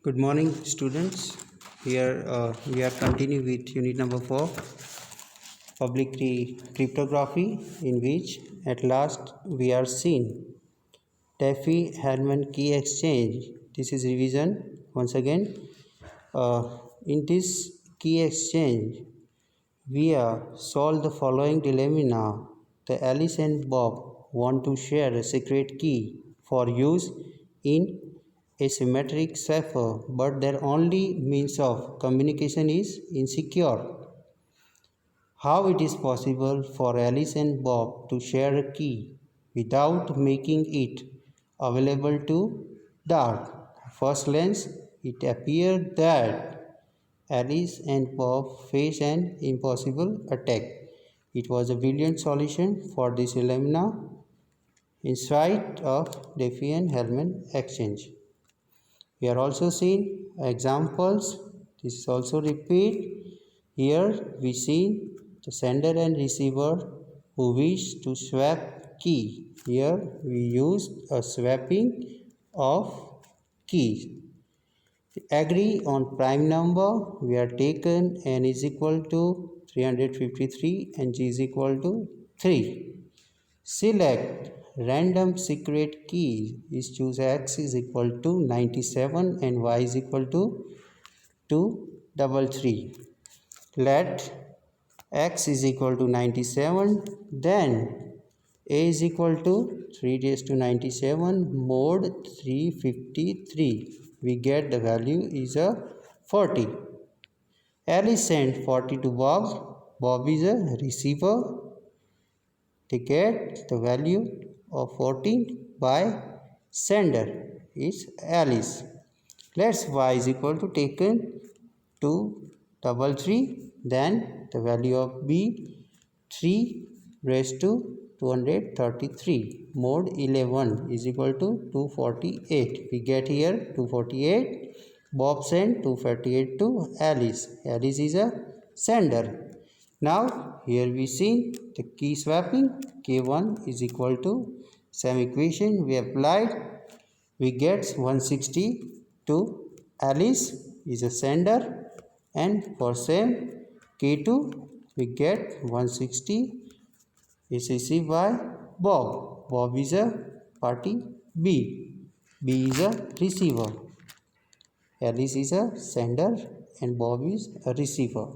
Good morning, students. Here we are continuing with unit number 4, public cryptography, in which at last we are seeing Diffie-Hellman key exchange. This is revision once again. In this key exchange, we solve the following dilemma. The Alice and Bob want to share a secret key for use in a symmetric cipher, but their only means of communication is insecure. How it is possible for Alice and Bob to share a key without making it available to Dart? First glance, it appeared that Alice and Bob faced an impossible attack. It was a brilliant solution for this dilemma in spite of Diffie-Hellman exchange. We are also seeing examples. This is also repeat. Here we see the sender and receiver who wish to swap key. Here we use a swapping of keys. Agree on prime number. We are taken n is equal to 353 and g is equal to 3. Select random secret key is choose x is equal to 97 and y is equal to 233. Let x is equal to 97, then a is equal to 3 raised to 97 mod 353. We get the value is a 40. Alice sent 40 to Bob. Bob is a receiver. They get the value of 14 by sender is Alice. Let's y is equal to taken 233, then the value of b 3 raised to 233 mod 11 is equal to 248. We get here 248. Bob sent 248 to Alice. Alice is a sender. Now here we see the key swapping. K1 is equal to same equation we applied. We get 160 to Alice is a sender, and for same K2 we get 160 is received by Bob. Bob is a party B. B is a receiver. Alice is a sender and Bob is a receiver.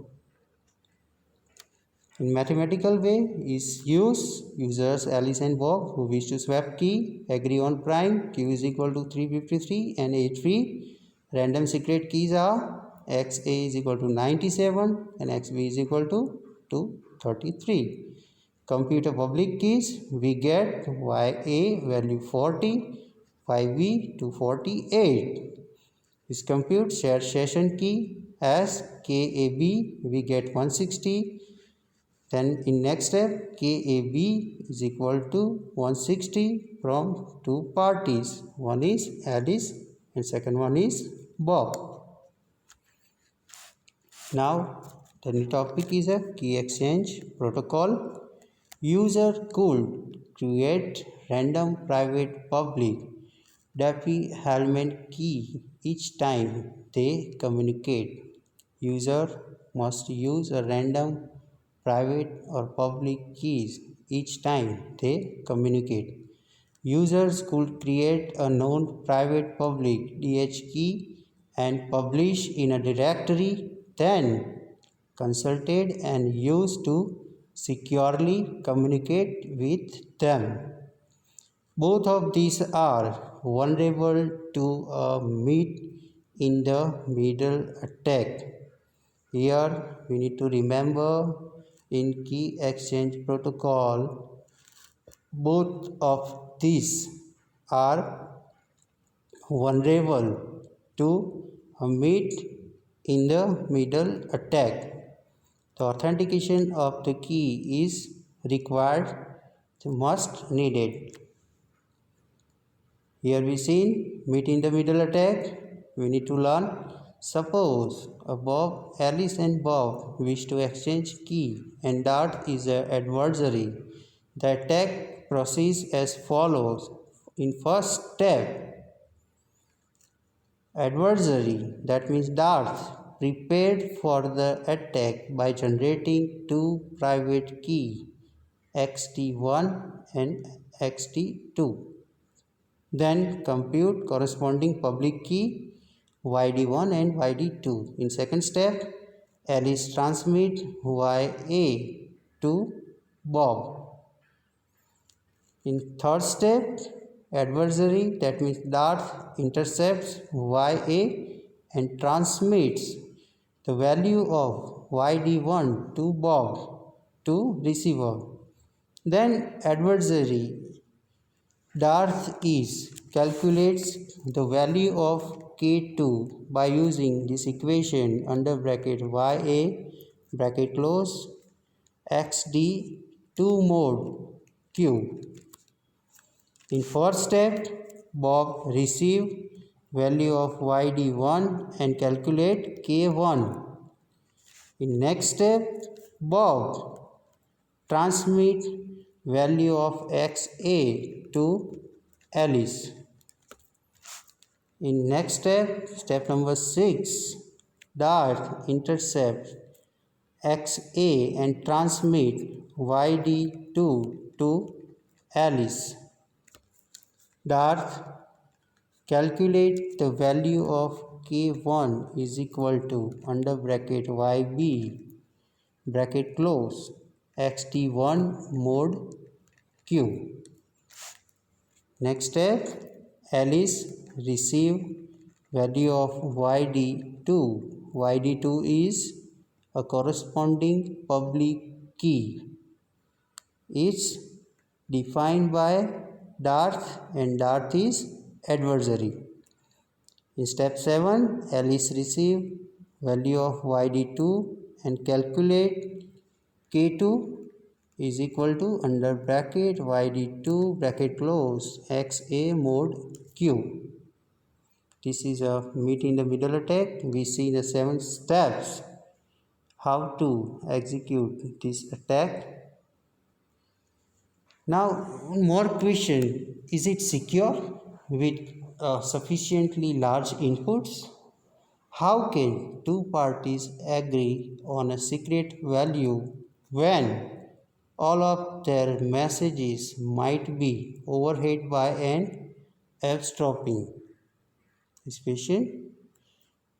In mathematical way is users Alice and Bob who wish to swap key agree on prime. Q is equal to 353 and A3. Random secret keys are XA is equal to 97 and XB is equal to 233. Compute a public keys. We get YA value 40, YB 248. This compute shared session key as KAB we get 160. Then in next step KAB is equal to 160 from two parties. One is Alice and second one is Bob. Now the new topic is a key exchange protocol. User could create random private public Diffie-Hellman key each time they communicate. User must use a random private or public keys each time they communicate. Users could create a known private public DH key and publish in a directory, then consulted and used to securely communicate with them. Both of these are vulnerable to a meet in the middle attack. Here we need to remember in key exchange protocol, both of these are vulnerable to a meet in the middle attack. The authentication of the key is required, must needed. Here we see meet in the middle attack. We need to learn. Suppose Bob, Alice and Bob wish to exchange key and Dart is an adversary. The attack proceeds as follows. In first step, Adversary, that means Darth, prepared for the attack by generating two private key xt1 and xt2. Then compute corresponding public key yd1 and yd2. In second step, Alice transmit ya to Bob. In third step, adversary, that means Darth, intercepts ya and transmits the value of yd1 to Bob to receiver. Then adversary Darth calculates the value of K2 by using this equation under bracket YA bracket close XD 2 mod Q. In first step, Bob receive value of YD1 and calculate K1. In next step, Bob transmit value of XA to Alice. In next step, step number 6, Darth intercepts XA and transmit YD2 to Alice. Darth calculate the value of K1 is equal to under bracket YB bracket close XT1 mod Q. Next step, Alice receive value of YD2. YD2 is a corresponding public key. It's defined by Darth and Darth is adversary. In step 7, Alice receive value of YD2 and calculate K2 is equal to under bracket yd2 bracket close xa mod q. This is a meet in the middle attack. We see the 7 steps how to execute this attack. Now more question, is it secure with sufficiently large inputs? How can two parties agree on a secret value when all of their messages might be overheard by an eavesdropping suspicion?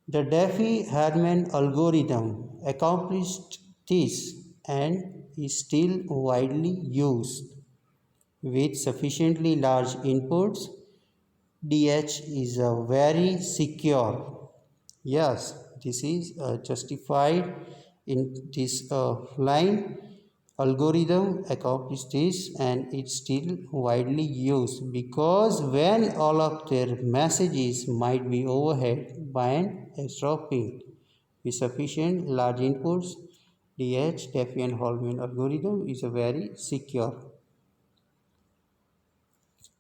The Diffie-Hellman algorithm accomplished this and is still widely used. With sufficiently large inputs, DH is a very secure. Yes, this is justified in this line. Algorithm accomplished this and it's still widely used because when all of their messages might be overheard by an eavesdropping with sufficient large inputs, DH Diffie-Hellman algorithm is a very secure.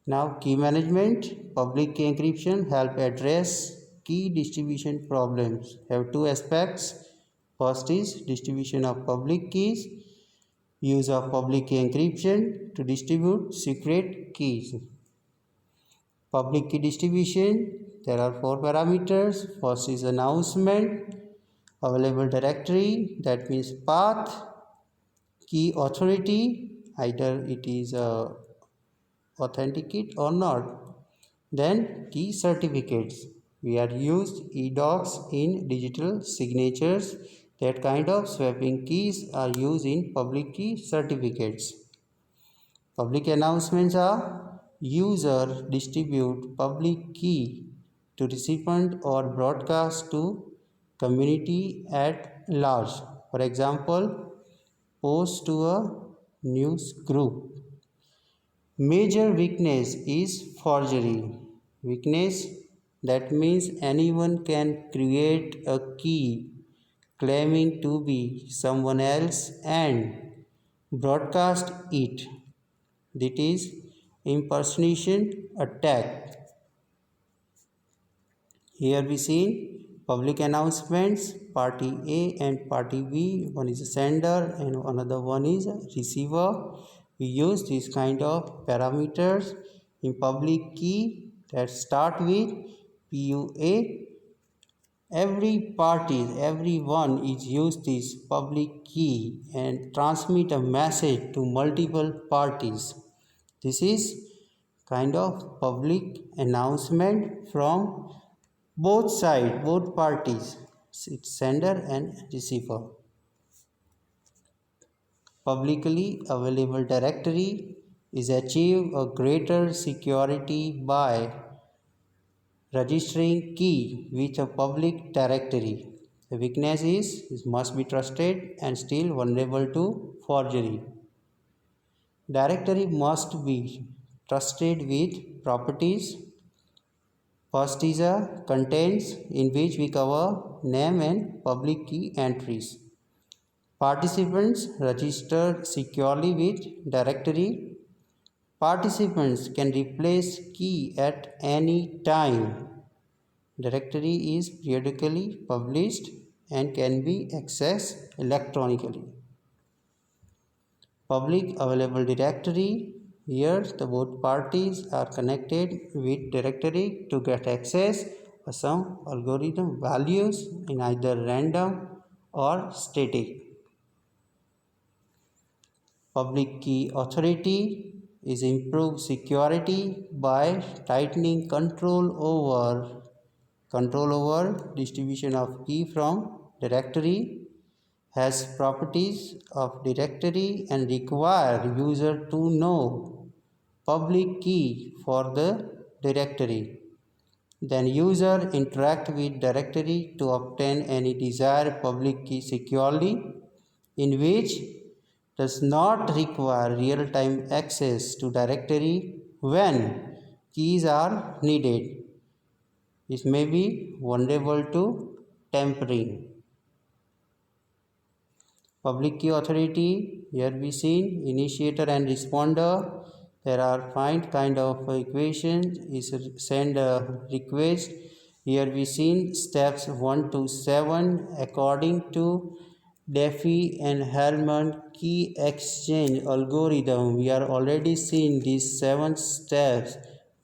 Now key management, public key encryption help address key distribution problems. Have two aspects. First is distribution of public keys. Use of public key encryption to distribute secret keys. Public key distribution, there are 4 parameters. First is announcement, available directory, that means path, key authority, either it is authenticate or not. Then key certificates. We are used eDocs in digital signatures. That kind of swapping keys are used in public key certificates. Public announcements are user distribute public key to recipient or broadcast to community at large. For example, post to a news group. Major weakness is forgery. Weakness, that means anyone can create a key claiming to be someone else and broadcast it. That is impersonation attack. Here we see public announcements, party A and party B. One is a sender and another one is a receiver. We use this kind of parameters in public key that start with PUA everyone is use this public key and transmit a message to multiple parties. This is kind of public announcement from both sides, both parties, sender and receiver. Publicly available directory is achieve a greater security by registering key with a public directory. The weakness is it must be trusted and still vulnerable to forgery. Directory must be trusted with properties. First is a contents in which we cover name and public key entries. Participants register securely with directory. Participants can replace key at any time. Directory is periodically published and can be accessed electronically. Public available directory. Here the both parties are connected with directory to get access to some algorithm values in either random or static. Public key authority is improved security by tightening control over distribution of key from directory, has properties of directory and require user to know public key for the directory. Then user interact with directory to obtain any desired public key securely, in which does not require real-time access to directory when keys are needed. It may be vulnerable to tampering. Public key authority, here we seen initiator and responder. There are find kind of equations is send a request. Here we seen steps 1 to 7 according to Diffie and Hellman key exchange algorithm. We are already seen these 7 steps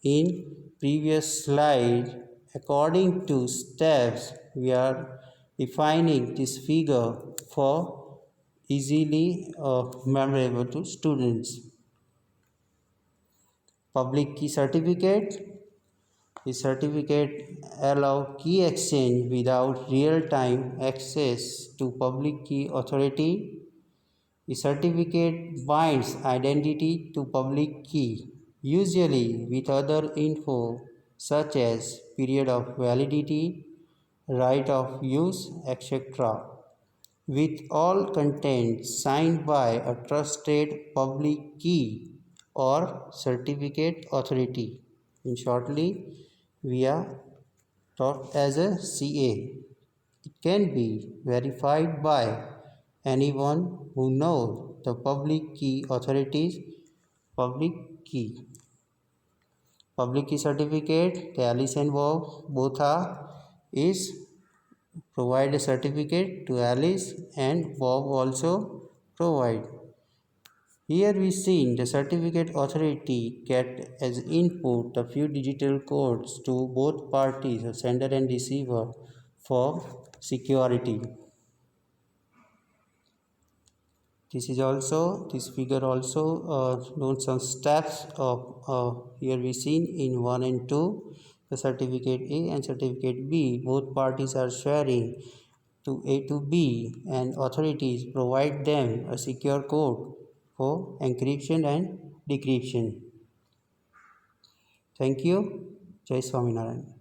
in previous slide. According to steps, we are defining this figure for easily memorable to students. Public key certificate. The certificate allow key exchange without real-time access to public key authority. The certificate binds identity to public key, usually with other info such as period of validity, right of use, etc., with all content signed by a trusted public key or certificate authority. In shortly, we are taught as a CA. It can be verified by anyone who knows the public key authorities public key. Public key certificate, the Alice and Bob both are is provide a certificate to Alice and Bob also provide. Here we see the certificate authority get as input a few digital codes to both parties, sender and receiver, for security. This figure also notes some steps of here we seen in 1 and 2, the certificate A and certificate B. Both parties are sharing to A to B, and authorities provide them a secure code for encryption and decryption. Thank you. Jai Swaminarayan.